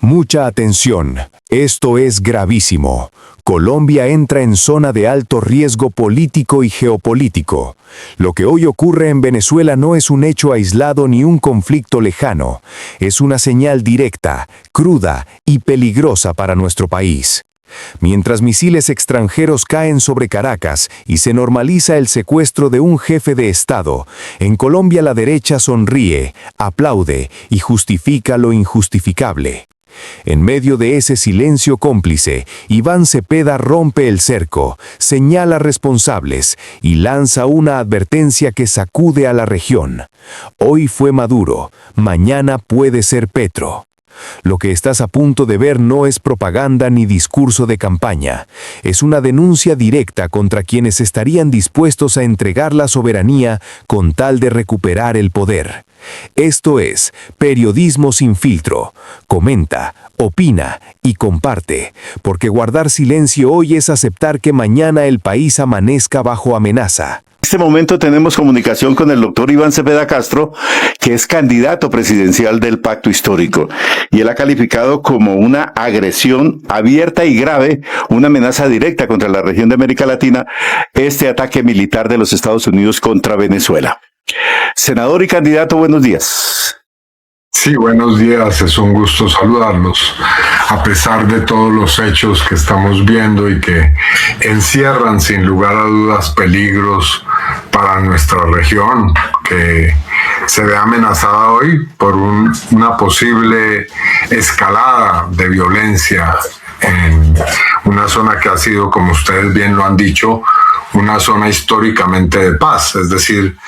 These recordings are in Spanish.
Mucha atención, esto es gravísimo. Colombia entra en zona de alto riesgo político y geopolítico. Lo que hoy ocurre en Venezuela no es un hecho aislado ni un conflicto lejano. Es una señal directa, cruda y peligrosa para nuestro país. Mientras misiles extranjeros caen sobre Caracas y se normaliza el secuestro de un jefe de Estado, en Colombia la derecha sonríe, aplaude y justifica lo injustificable. En medio de ese silencio cómplice, Iván Cepeda rompe el cerco, señala responsables y lanza una advertencia que sacude a la región. Hoy fue Maduro, mañana puede ser Petro. Lo que estás a punto de ver no es propaganda ni discurso de campaña. Es una denuncia directa contra quienes estarían dispuestos a entregar la soberanía con tal de recuperar el poder. Esto es Periodismo sin filtro. Comenta, opina y comparte, porque guardar silencio hoy es aceptar que mañana el país amanezca bajo amenaza. En este momento tenemos comunicación con el doctor Iván Cepeda Castro, que es candidato presidencial del Pacto Histórico, y él ha calificado como una agresión abierta y grave, una amenaza directa contra la región de América Latina, este ataque militar de los Estados Unidos contra Venezuela. Senador y candidato, buenos días. Sí, buenos días, es un gusto saludarlos, a pesar de todos los hechos que estamos viendo y que encierran sin lugar a dudas peligros para nuestra región, que se ve amenazada hoy por una posible escalada de violencia en una zona que ha sido, como ustedes bien lo han dicho, una zona históricamente de paz, es decir,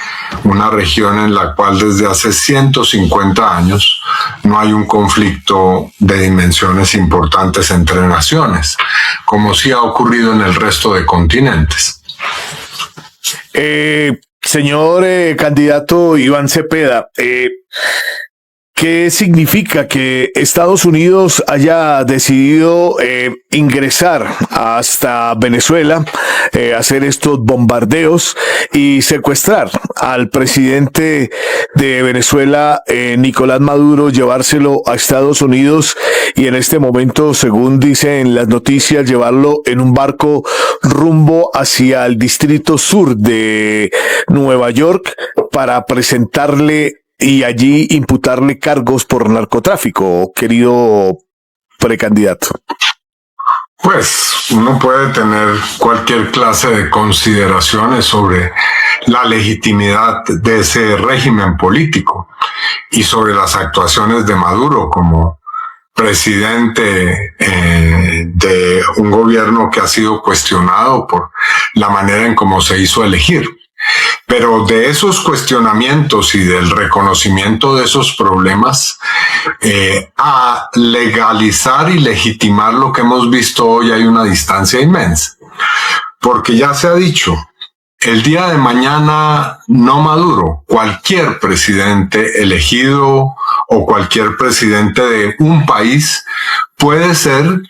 una región en la cual desde hace 150 años no hay un conflicto de dimensiones importantes entre naciones, como sí ha ocurrido en el resto de continentes. Señor candidato Iván Cepeda, ¿qué significa que Estados Unidos haya decidido ingresar hasta Venezuela, hacer estos bombardeos y secuestrar al presidente de Venezuela, Nicolás Maduro, llevárselo a Estados Unidos y en este momento, según dicen las noticias, llevarlo en un barco rumbo hacia el distrito sur de Nueva York para presentarle y allí imputarle cargos por narcotráfico, querido precandidato? Pues uno puede tener cualquier clase de consideraciones sobre la legitimidad de ese régimen político y sobre las actuaciones de Maduro como presidente de un gobierno que ha sido cuestionado por la manera en cómo se hizo elegir. Pero de esos cuestionamientos y del reconocimiento de esos problemas, a legalizar y legitimar lo que hemos visto hoy hay una distancia inmensa. Porque ya se ha dicho, el día de mañana no Maduro, cualquier presidente elegido o cualquier presidente de un país puede ser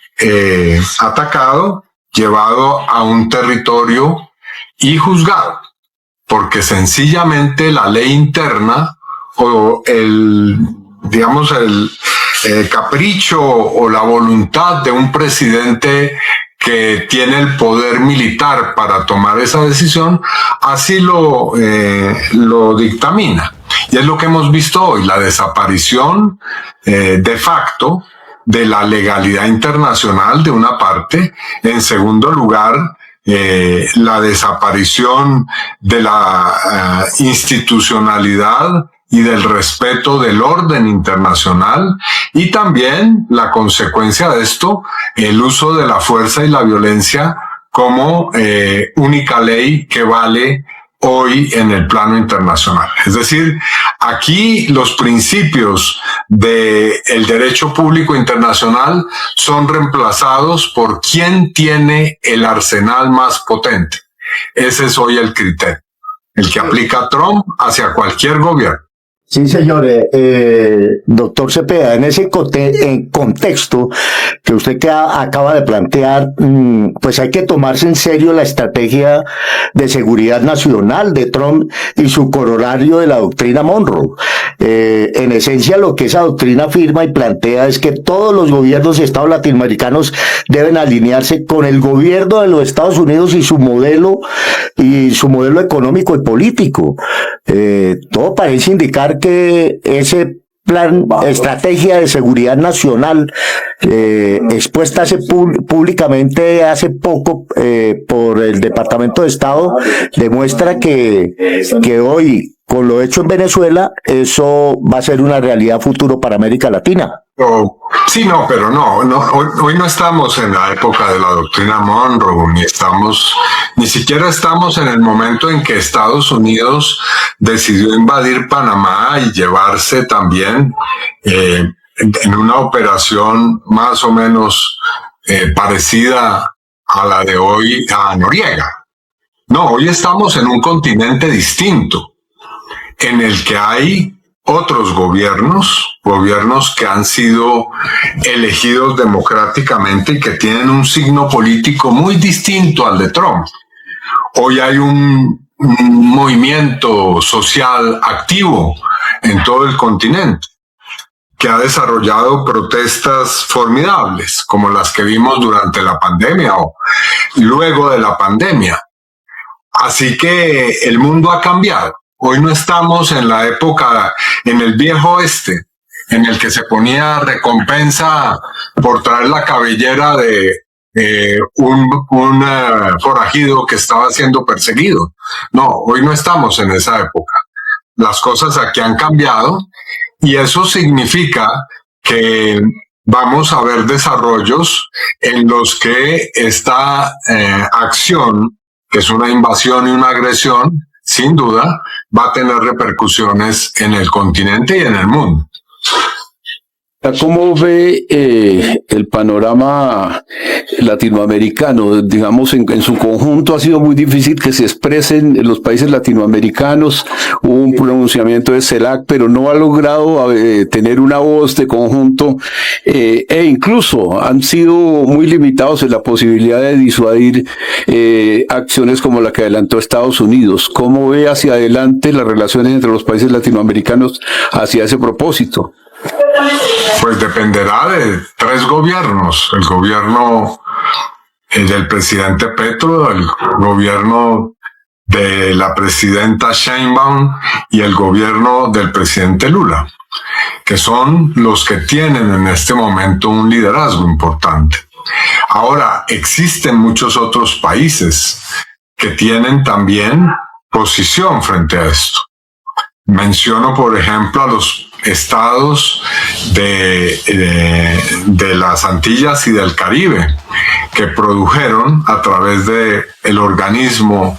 atacado, llevado a un territorio y juzgado. Porque sencillamente la ley interna o el capricho o la voluntad de un presidente que tiene el poder militar para tomar esa decisión, así lo dictamina. Y es lo que hemos visto hoy, la desaparición de facto de la legalidad internacional de una parte. En segundo lugar, la desaparición de la institucionalidad y del respeto del orden internacional, y también la consecuencia de esto, el uso de la fuerza y la violencia como única ley que vale hoy en el plano internacional. Es decir, aquí los principios del derecho público internacional son reemplazados por quién tiene el arsenal más potente. Ese es hoy el criterio, el que aplica Trump hacia cualquier gobierno. Sí, señor, doctor Cepeda, en ese contexto que usted acaba de plantear, pues hay que tomarse en serio la estrategia de seguridad nacional de Trump y su corolario de la doctrina Monroe. En esencia, lo que esa doctrina afirma y plantea es que todos los gobiernos y estados latinoamericanos deben alinearse con el gobierno de los Estados Unidos y su modelo económico y político. Todo parece indicar que ese plan, estrategia de seguridad nacional, expuesta públicamente hace poco por el Departamento de Estado, demuestra que hoy, con lo hecho en Venezuela, eso va a ser una realidad futuro para América Latina. Sí, no, pero hoy no estamos en la época de la doctrina Monroe, ni siquiera estamos en el momento en que Estados Unidos decidió invadir Panamá y llevarse también en una operación más o menos parecida a la de hoy a Noriega. No, hoy estamos en un continente distinto, en el que hay otros gobiernos que han sido elegidos democráticamente y que tienen un signo político muy distinto al de Trump. Hoy hay un movimiento social activo en todo el continente que ha desarrollado protestas formidables, como las que vimos durante la pandemia o luego de la pandemia. Así que el mundo ha cambiado. Hoy no estamos en la época, en el viejo oeste, en el que se ponía recompensa por traer la cabellera de un forajido que estaba siendo perseguido. No, hoy no estamos en esa época. Las cosas aquí han cambiado y eso significa que vamos a ver desarrollos en los que esta acción, que es una invasión y una agresión, sin duda, va a tener repercusiones en el continente y en el mundo. ¿Cómo ve el panorama latinoamericano? Digamos, en su conjunto ha sido muy difícil que se expresen en los países latinoamericanos. Hubo un pronunciamiento de CELAC, pero no ha logrado tener una voz de conjunto e incluso han sido muy limitados en la posibilidad de disuadir acciones como la que adelantó Estados Unidos. ¿Cómo ve hacia adelante las relaciones entre los países latinoamericanos hacia ese propósito? Pues dependerá de tres gobiernos: el gobierno del presidente Petro, el gobierno de la presidenta Sheinbaum y el gobierno del presidente Lula, que son los que tienen en este momento un liderazgo importante. Ahora, existen muchos otros países que tienen también posición frente a esto. Menciono, por ejemplo, a los estados de las Antillas y del Caribe, que produjeron a través de el organismo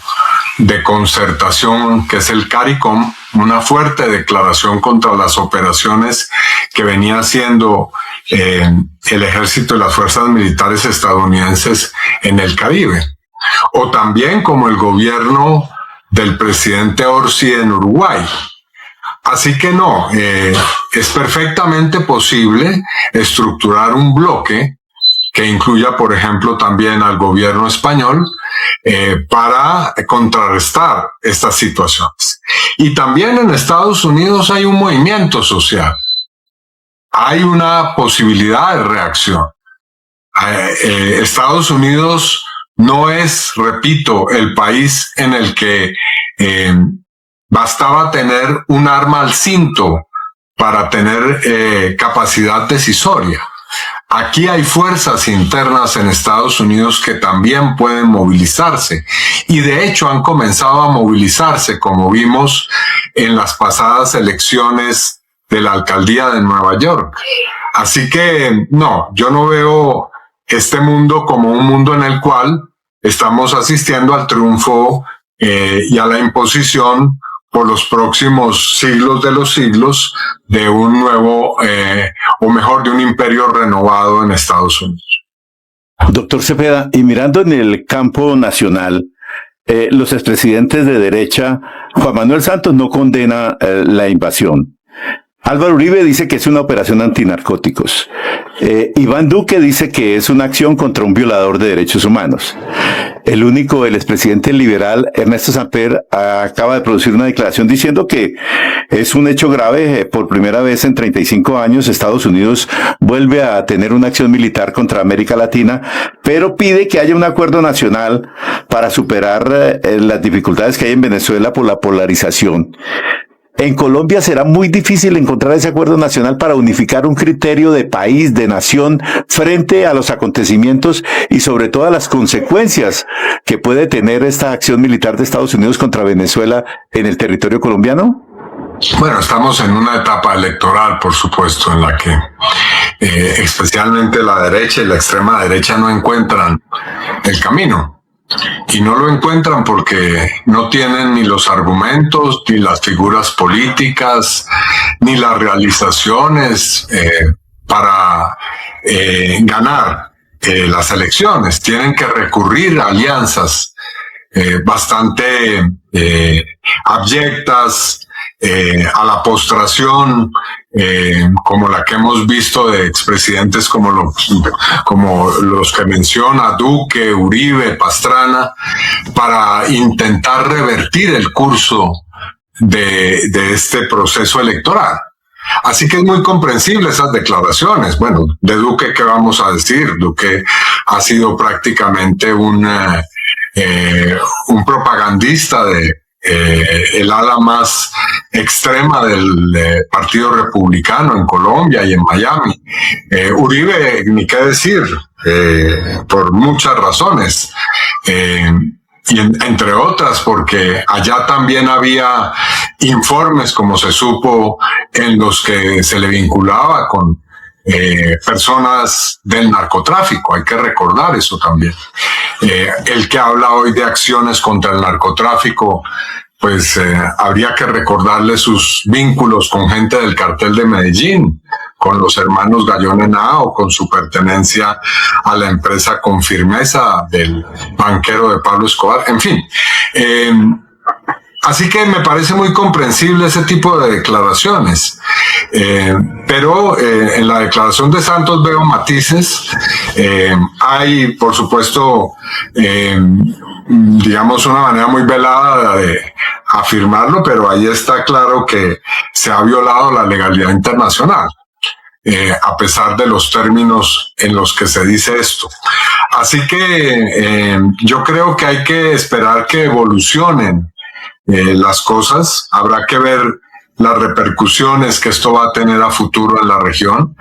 de concertación que es el CARICOM una fuerte declaración contra las operaciones que venía haciendo el ejército y las fuerzas militares estadounidenses en el Caribe. O también como el gobierno del presidente Orsi en Uruguay. Así que no, es perfectamente posible estructurar un bloque que incluya, por ejemplo, también al gobierno español para contrarrestar estas situaciones. Y también en Estados Unidos hay un movimiento social, hay una posibilidad de reacción. Estados Unidos no es, repito, el país en el que bastaba tener un arma al cinto para tener capacidad decisoria. Aquí hay fuerzas internas en Estados Unidos que también pueden movilizarse y de hecho han comenzado a movilizarse, como vimos en las pasadas elecciones de la alcaldía de Nueva York. Así que no, yo no veo este mundo como un mundo en el cual estamos asistiendo al triunfo y a la imposición por los próximos siglos de los siglos de un nuevo, o mejor, de un imperio renovado en Estados Unidos. Doctor Cepeda, y mirando en el campo nacional, los expresidentes de derecha, Juan Manuel Santos no condena la invasión. Álvaro Uribe dice que es una operación antinarcóticos. Iván Duque dice que es una acción contra un violador de derechos humanos. El expresidente liberal, Ernesto Samper, acaba de producir una declaración diciendo que es un hecho grave. Por primera vez en 35 años, Estados Unidos vuelve a tener una acción militar contra América Latina, pero pide que haya un acuerdo nacional para superar las dificultades que hay en Venezuela por la polarización. En Colombia será muy difícil encontrar ese acuerdo nacional para unificar un criterio de país, de nación, frente a los acontecimientos y sobre todo a las consecuencias que puede tener esta acción militar de Estados Unidos contra Venezuela en el territorio colombiano. Bueno, estamos en una etapa electoral, por supuesto, en la que especialmente la derecha y la extrema derecha no encuentran el camino. Y no lo encuentran porque no tienen ni los argumentos, ni las figuras políticas, ni las realizaciones para ganar las elecciones. Tienen que recurrir a alianzas bastante abyectas, a la postración, como la que hemos visto de expresidentes como los que menciona Duque, Uribe, Pastrana, para intentar revertir el curso de este proceso electoral. Así que es muy comprensible esas declaraciones. Bueno, de Duque, ¿qué vamos a decir? Duque ha sido prácticamente un propagandista de el ala más extrema del Partido Republicano en Colombia y en Miami. Uribe, ni qué decir, por muchas razones. Y entre otras porque allá también había informes, como se supo, en los que se le vinculaba con personas del narcotráfico. Hay que recordar eso también. El que habla hoy de acciones contra el narcotráfico, pues habría que recordarle sus vínculos con gente del cartel de Medellín, con los hermanos Gallón Henao, con su pertenencia a la empresa Con Firmeza del banquero de Pablo Escobar, en fin. Así que me parece muy comprensible ese tipo de declaraciones. Pero en la declaración de Santos veo matices. Hay, por supuesto, digamos, una manera muy velada de afirmarlo, pero ahí está claro que se ha violado la legalidad internacional. A pesar de los términos en los que se dice esto. Así que yo creo que hay que esperar que evolucionen las cosas. Habrá que ver las repercusiones que esto va a tener a futuro en la región,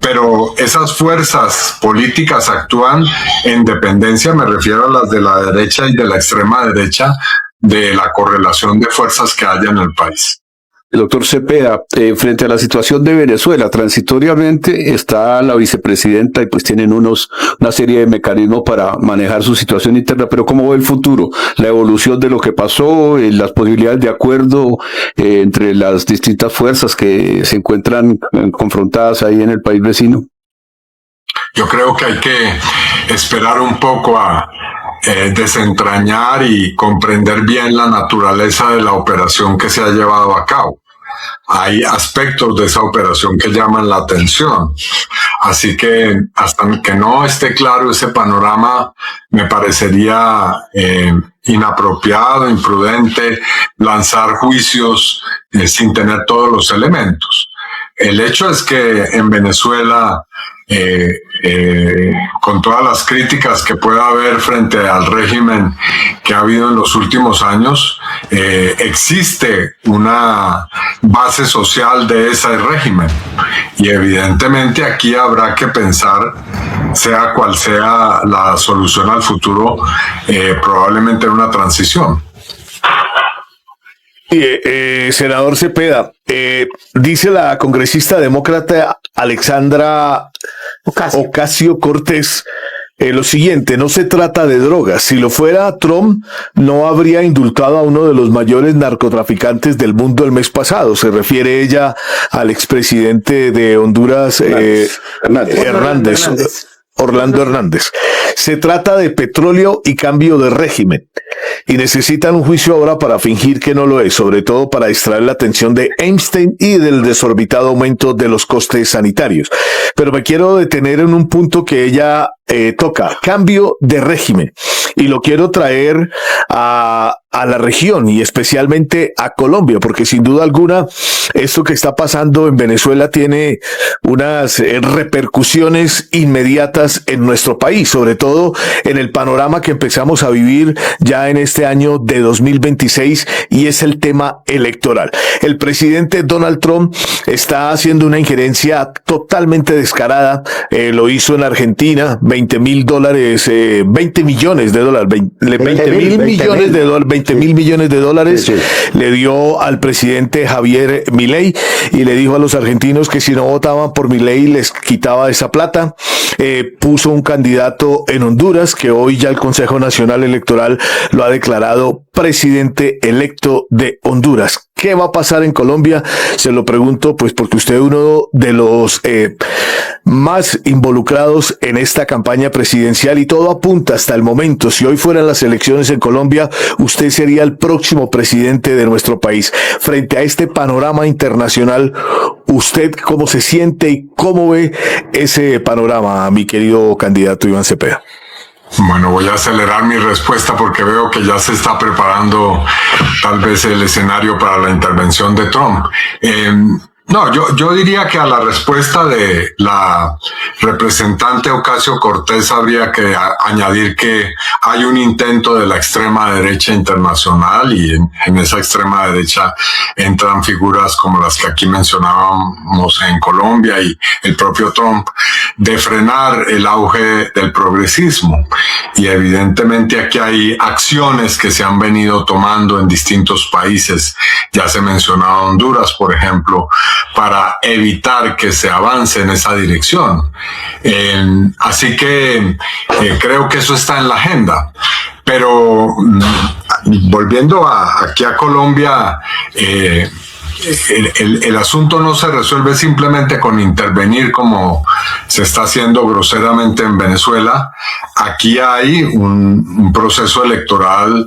pero esas fuerzas políticas actúan en dependencia, me refiero a las de la derecha y de la extrema derecha, de la correlación de fuerzas que haya en el país. Doctor Cepeda, frente a la situación de Venezuela, transitoriamente está la vicepresidenta y pues tienen una serie de mecanismos para manejar su situación interna, pero ¿cómo ve el futuro? La evolución de lo que pasó, las posibilidades de acuerdo entre las distintas fuerzas que se encuentran confrontadas ahí en el país vecino. Yo creo que hay que esperar un poco a desentrañar y comprender bien la naturaleza de la operación que se ha llevado a cabo. Hay aspectos de esa operación que llaman la atención. Así que hasta que no esté claro ese panorama, me parecería inapropiado, imprudente lanzar juicios sin tener todos los elementos. El hecho es que en Venezuela, con todas las críticas que pueda haber frente al régimen que ha habido en los últimos años, existe una base social de ese régimen. Y evidentemente aquí habrá que pensar, sea cual sea la solución al futuro, probablemente en una transición. Senador Cepeda, dice la congresista demócrata Alexandra Ocasio-Cortez lo siguiente: no se trata de drogas. Si lo fuera, Trump no habría indultado a uno de los mayores narcotraficantes del mundo el mes pasado. Se refiere ella al expresidente de Honduras, Hernández. Orlando Hernández. Se trata de petróleo y cambio de régimen. Y necesitan un juicio ahora para fingir que no lo es, sobre todo para distraer la atención de Einstein y del desorbitado aumento de los costes sanitarios. Pero me quiero detener en un punto que ella toca, cambio de régimen. Y lo quiero traer a la región y especialmente a Colombia, porque sin duda alguna esto que está pasando en Venezuela tiene unas repercusiones inmediatas en nuestro país, sobre todo en el panorama que empezamos a vivir ya en este año de 2026, y es el tema electoral. El presidente Donald Trump está haciendo una injerencia totalmente descarada, lo hizo en Argentina, $20 millones de dólares, 20 mil millones de dólares, sí. Le dio al presidente Javier Milei y le dijo a los argentinos que si no votaban por Milei les quitaba esa plata. Puso un candidato en Honduras que hoy ya el Consejo Nacional Electoral lo ha declarado presidente electo de Honduras. ¿Qué va a pasar en Colombia? Se lo pregunto pues porque usted es uno de los más involucrados en esta campaña presidencial y todo apunta hasta el momento. Si hoy fueran las elecciones en Colombia, usted sería el próximo presidente de nuestro país. Frente a este panorama internacional, ¿usted cómo se siente y cómo ve ese panorama, mi querido candidato Iván Cepeda? Bueno, voy a acelerar mi respuesta porque veo que ya se está preparando tal vez el escenario para la intervención de Trump. No, yo diría que a la respuesta de la representante Ocasio-Cortez habría que añadir que hay un intento de la extrema derecha internacional y en esa extrema derecha entran figuras como las que aquí mencionábamos en Colombia y el propio Trump, de frenar el auge del progresismo. Y evidentemente aquí hay acciones que se han venido tomando en distintos países. Ya se mencionaba Honduras, por ejemplo, para evitar que se avance en esa dirección. Así que creo que eso está en la agenda. Pero volviendo aquí a Colombia, el asunto no se resuelve simplemente con intervenir como se está haciendo groseramente en Venezuela. Aquí hay un proceso electoral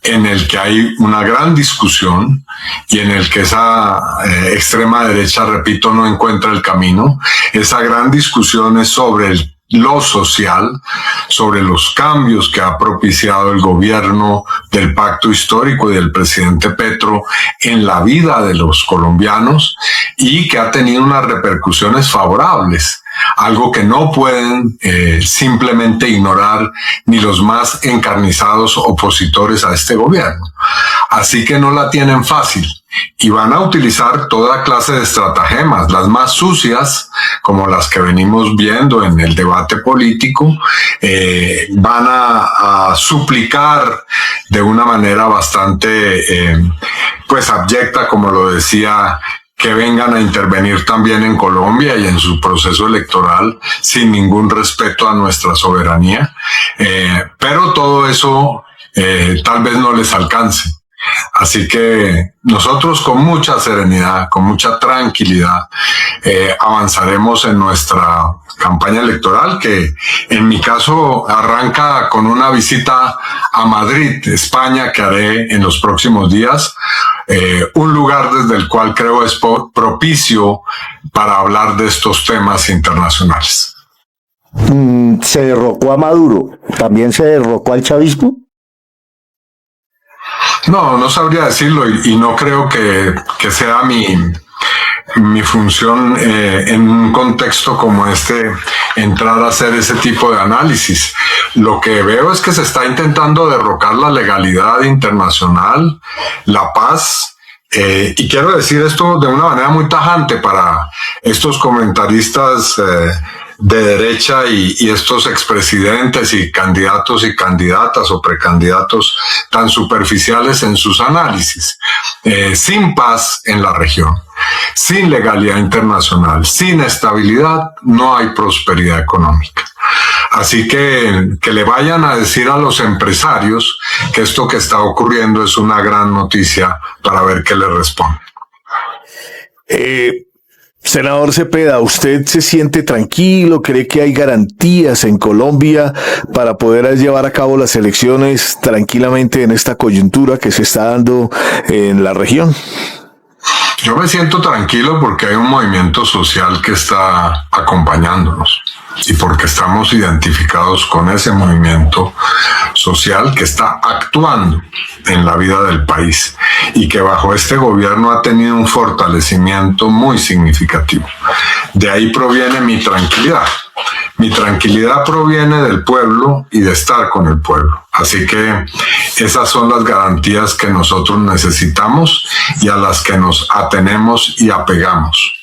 en el que hay una gran discusión y en el que esa extrema derecha, repito, no encuentra el camino. Esa gran discusión es sobre lo social, sobre los cambios que ha propiciado el gobierno del Pacto Histórico y del presidente Petro en la vida de los colombianos y que ha tenido unas repercusiones favorables, algo que no pueden simplemente ignorar ni los más encarnizados opositores a este gobierno. Así que no la tienen fácil. Y van a utilizar toda clase de estratagemas, las más sucias, como las que venimos viendo en el debate político, van a suplicar de una manera bastante, pues abyecta, como lo decía, que vengan a intervenir también en Colombia y en su proceso electoral sin ningún respeto a nuestra soberanía. Pero todo eso tal vez no les alcance. Así que nosotros con mucha serenidad, con mucha tranquilidad, avanzaremos en nuestra campaña electoral, que en mi caso arranca con una visita a Madrid, España, que haré en los próximos días, un lugar desde el cual creo es propicio para hablar de estos temas internacionales. Se derrocó a Maduro, ¿también se derrocó al chavismo? No sabría decirlo y no creo que sea mi función en un contexto como este entrar a hacer ese tipo de análisis. Lo que veo es que se está intentando derrocar la legalidad internacional, la paz, y quiero decir esto de una manera muy tajante para estos comentaristas de derecha y estos expresidentes y candidatos y candidatas o precandidatos tan superficiales en sus análisis. Sin paz en la región, sin legalidad internacional, sin estabilidad, no hay prosperidad económica. Así que le vayan a decir a los empresarios que esto que está ocurriendo es una gran noticia para ver qué les responden. Senador Cepeda, ¿usted se siente tranquilo? ¿Cree que hay garantías en Colombia para poder llevar a cabo las elecciones tranquilamente en esta coyuntura que se está dando en la región? Yo me siento tranquilo porque hay un movimiento social que está acompañándonos y porque estamos identificados con ese movimiento social que está actuando en la vida del país y que bajo este gobierno ha tenido un fortalecimiento muy significativo. De ahí proviene mi tranquilidad. Mi tranquilidad proviene del pueblo y de estar con el pueblo. Así que esas son las garantías que nosotros necesitamos y a las que nos atenemos y apegamos.